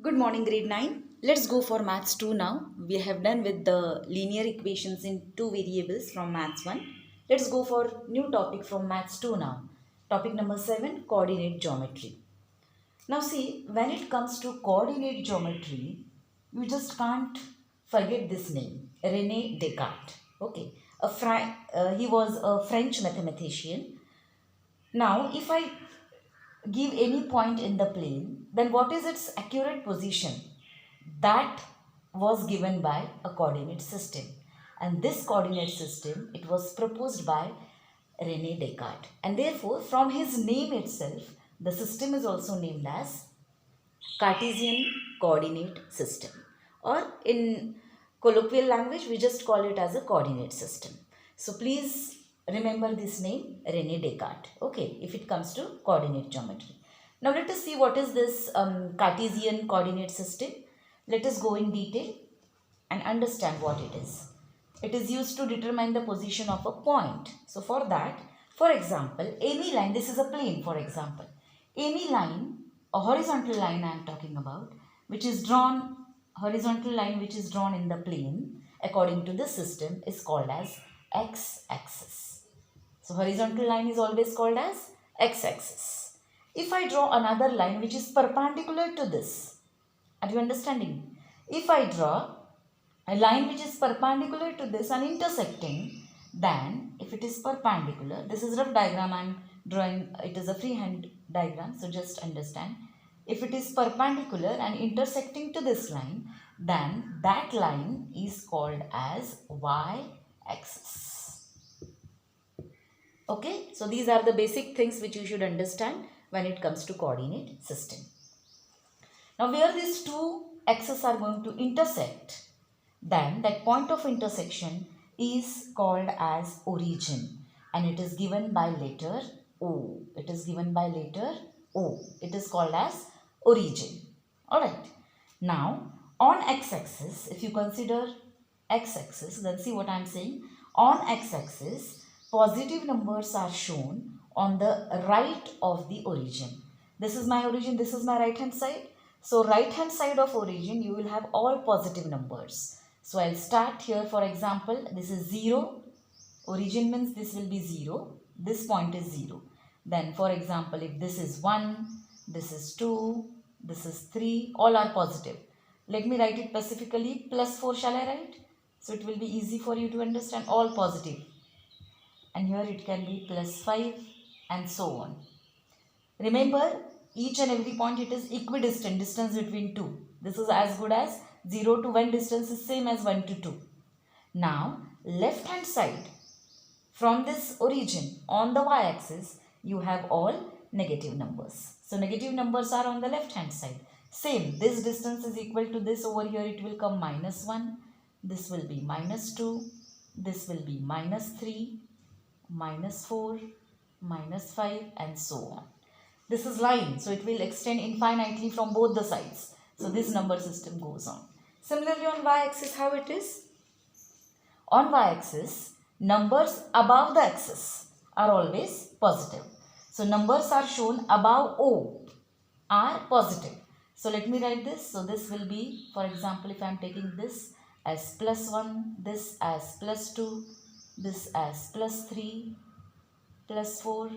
Good morning, grade 9. Let's go for maths 2 now. We have done with the linear equations in two variables from maths 1. Let's go for new topic from maths 2 now. Topic number 7, coordinate geometry. Now see, when it comes to coordinate geometry, you just can't forget this name, René Descartes. Okay, he was a French mathematician. Now, if I give any point in the plane, then what is its accurate position? That was given by a coordinate system. And this coordinate system, it was proposed by René Descartes. And therefore, from his name itself, the system is also named as Cartesian coordinate system. Or in colloquial language, we just call it as a coordinate system. So please remember this name, René Descartes. Okay, if it comes to coordinate geometry. Now let us see what is this Cartesian coordinate system. Let us go in detail and understand what it is. It is used to determine the position of a point. So for that, for example, any line, this is a plane for example, any line, a horizontal line I am talking about, which is drawn, horizontal line which is drawn in the plane according to the system is called as x-axis. So horizontal line is always called as x-axis. If I draw another line which is perpendicular to this, are you understanding? If I draw a line which is perpendicular to this and intersecting, then if it is perpendicular, this is rough diagram I am drawing, it is a freehand diagram, so just understand. If it is perpendicular and intersecting to this line, then that line is called as y-axis. Okay, so these are the basic things which you should understand when it comes to coordinate system. Now where these two axes are going to intersect, then that point of intersection is called as origin and it is given by letter O. It is given by letter O. It is called as origin. Alright. Now on x-axis, if you consider x-axis, then see what I am saying. On x-axis, positive numbers are shown on the right of the origin. This is my origin, this is my right hand side. So right hand side of origin, you will have all positive numbers. So I'll start here, for example, this is 0. Origin means this will be 0. This point is 0. Then for example, if this is 1, this is 2, this is 3, all are positive. Let me write it specifically, plus 4 shall I write? So it will be easy for you to understand, all positive. And here it can be plus 5 and so on. Remember, each and every point it is equidistant, distance between two. This is as good as 0 to 1 distance is same as 1 to 2. Now, left hand side from this origin on the y-axis, you have all negative numbers. So, negative numbers are on the left hand side. Same, this distance is equal to this, over here it will come minus 1. This will be minus 2. This will be minus 3, minus 4, minus 5 and so on. This is line, so it will extend infinitely from both the sides. So this number system goes on. Similarly on y-axis, how it is? On y-axis, numbers above the axis are always positive. So numbers are shown above O are positive. So let me write this. So this will be, for example, if I am taking this as plus 1, this as plus 2, this as plus 3, plus 4,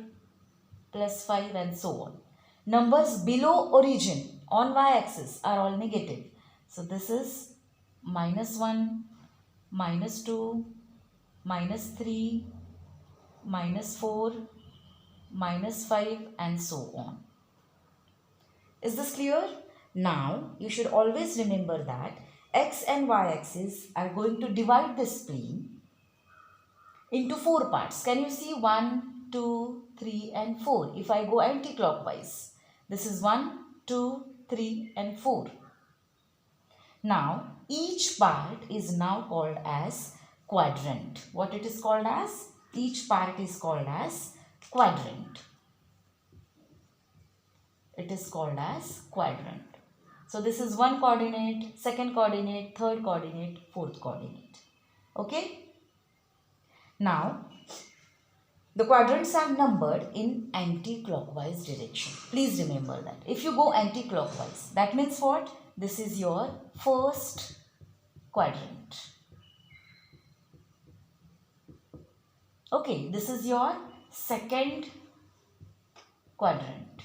plus 5 and so on. Numbers below origin on y-axis are all negative. So this is minus 1, minus 2, minus 3, minus 4, minus 5 and so on. Is this clear? Now you should always remember that x and y-axis are going to divide this plane into 4 parts. Can you see 1, 2, 3 and 4. If I go anti-clockwise, this is 1, 2, 3 and 4. Now, each part is now called as quadrant. What it is called as? Each part is called as quadrant. It is called as quadrant. So, this is one coordinate, second coordinate, third coordinate, fourth coordinate. Okay? Now, the quadrants are numbered in anti-clockwise direction. Please remember that. If you go anti-clockwise, that means what? this is your first quadrant. Okay, this is your second quadrant.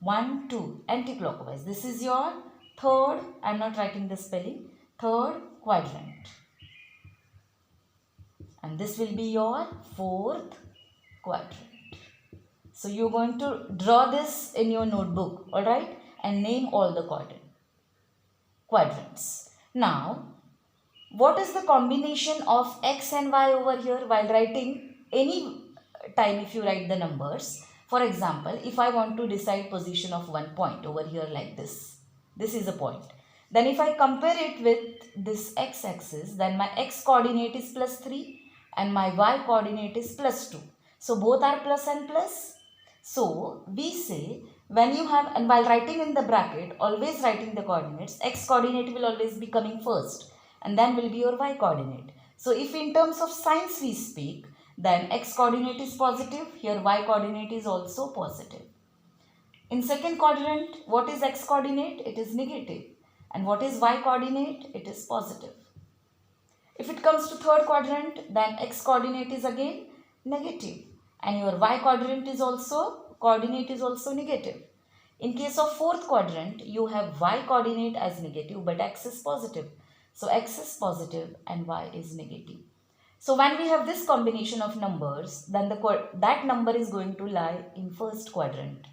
1, 2, anti-clockwise. This is your third, I am not writing the spelling, third quadrant. And this will be your fourth quadrant. So you are going to draw this in your notebook, alright, and name all the quadrants. Now, what is the combination of x and y over here while writing any time if you write the numbers? For example, if I want to decide position of one point over here like this is a point. Then if I compare it with this x-axis, then my x coordinate is plus 3 and my y coordinate is plus 2. So both are plus and plus. So we say when you have, and while writing in the bracket, always writing the coordinates, x coordinate will always be coming first and then will be your y coordinate. So if in terms of signs we speak, then x coordinate is positive, here y coordinate is also positive. In second quadrant, what is x coordinate? It is negative. And what is y coordinate? It is positive. If it comes to third quadrant, then x coordinate is again negative. And your y coordinate is also negative. In case of fourth quadrant, you have y coordinate as negative but x is positive. So x is positive and y is negative. So when we have this combination of numbers, then that number is going to lie in first quadrant.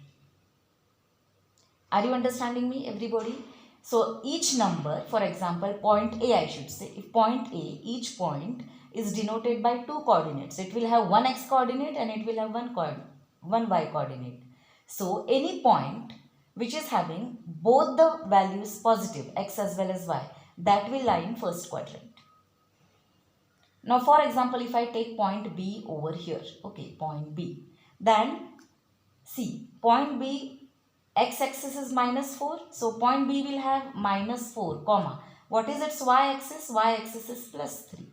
Are you understanding me, everybody? So each number, for example, point A, I should say, if point A, each point is denoted by two coordinates. It will have one x coordinate and it will have one y coordinate. So any point which is having both the values positive, x as well as y, that will lie in first quadrant. Now for example, if I take point B over here, okay, point B, then see, point B, x-axis is minus 4, so point B will have minus 4, comma, what is its y-axis? Y-axis is plus 3.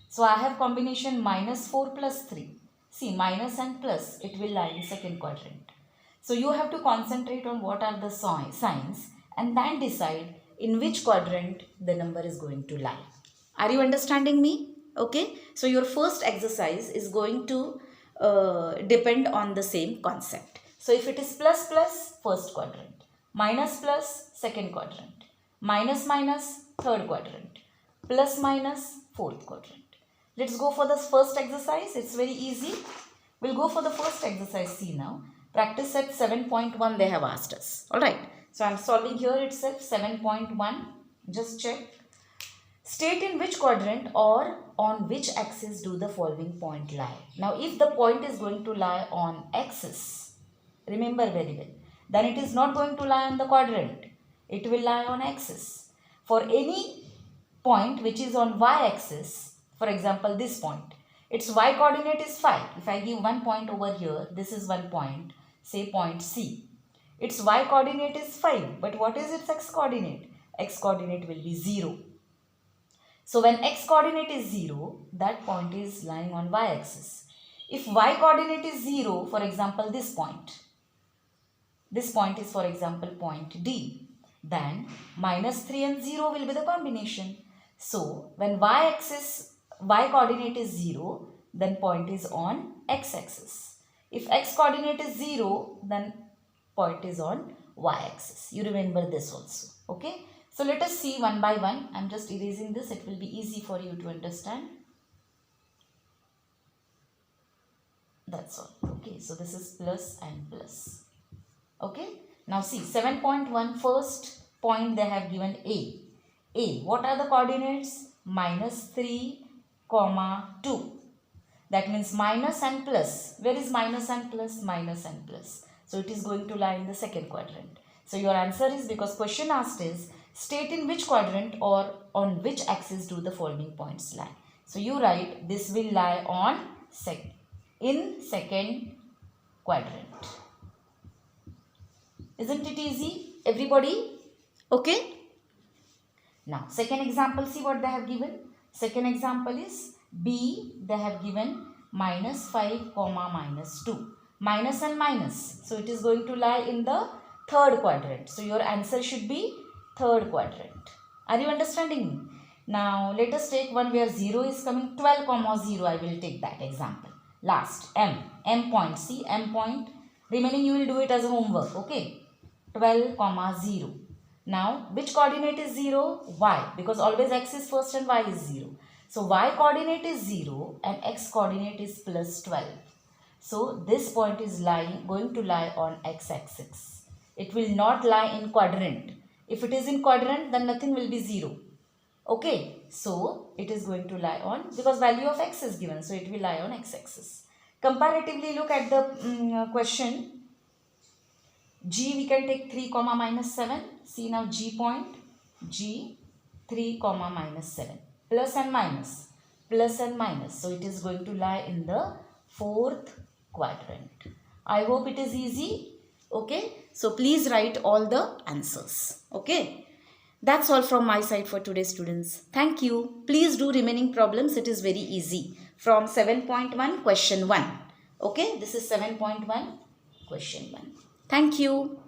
So I have combination minus 4 plus 3. See, minus and plus, it will lie in second quadrant. So you have to concentrate on what are the signs and then decide in which quadrant the number is going to lie. Are you understanding me? Okay, so your first exercise is going to depend on the same concept. So if it is plus plus, first quadrant, minus plus, second quadrant, minus minus, third quadrant, plus minus, fourth quadrant. Let's go for the first exercise. It's very easy. We'll go for the first exercise. See now, practice set 7.1 they have asked us. Alright, so I'm solving here itself 7.1. Just check. State in which quadrant or on which axis do the following point lie. Now if the point is going to lie on axis, remember very well, then it is not going to lie on the quadrant. It will lie on axis. For any point which is on y-axis, for example this point, its y coordinate is 5. If I give one point over here, this is one point, say point C. Its y coordinate is 5, but what is its x coordinate? X coordinate will be 0. So when x coordinate is 0, that point is lying on y-axis. If y coordinate is 0, for example this point is for example point D, then minus 3 and 0 will be the combination. So when y coordinate is 0, then point is on x-axis. If x coordinate is 0, then point is on y-axis. You remember this also. Okay. So let us see one by one. I am just erasing this. It will be easy for you to understand. That's all. Okay. So this is plus and plus. Okay. Now see 7.1 first point they have given A. A. What are the coordinates? Minus 3, 2. That means minus and plus. Where is minus and plus? Minus and plus. So it is going to lie in the second quadrant. So your answer is, because question asked is, state in which quadrant or on which axis do the following points lie. So you write this will lie on second quadrant. Isn't it easy, everybody? Okay. Now second example, see what they have given. Second example is B, they have given minus 5, minus 2. Minus and minus. So it is going to lie in the third quadrant. So your answer should be third quadrant. Are you understanding me? Now let us take one where 0 is coming. 12 comma 0, I will take that example. Last, m point. See, m point. Remaining you will do it as a homework. Okay. 12 comma 0. Now which coordinate is 0? Y, because always x is first and y is 0. So y coordinate is 0 and x coordinate is plus 12. So this point is going to lie on x-axis. It will not lie in quadrant. If it is in quadrant, then nothing will be 0. Okay, so it is going to lie on, because value of x is given, so it will lie on x-axis. Comparatively, look at the question. G, we can take 3 comma minus 7. See now G point, G 3 comma minus 7. Plus and minus, plus and minus. So it is going to lie in the fourth quadrant. I hope it is easy. Okay, so please write all the answers. Okay, that's all from my side for today, students. Thank you. Please do remaining problems. It is very easy. From 7.1 question 1. Okay, this is 7.1 question 1. Thank you.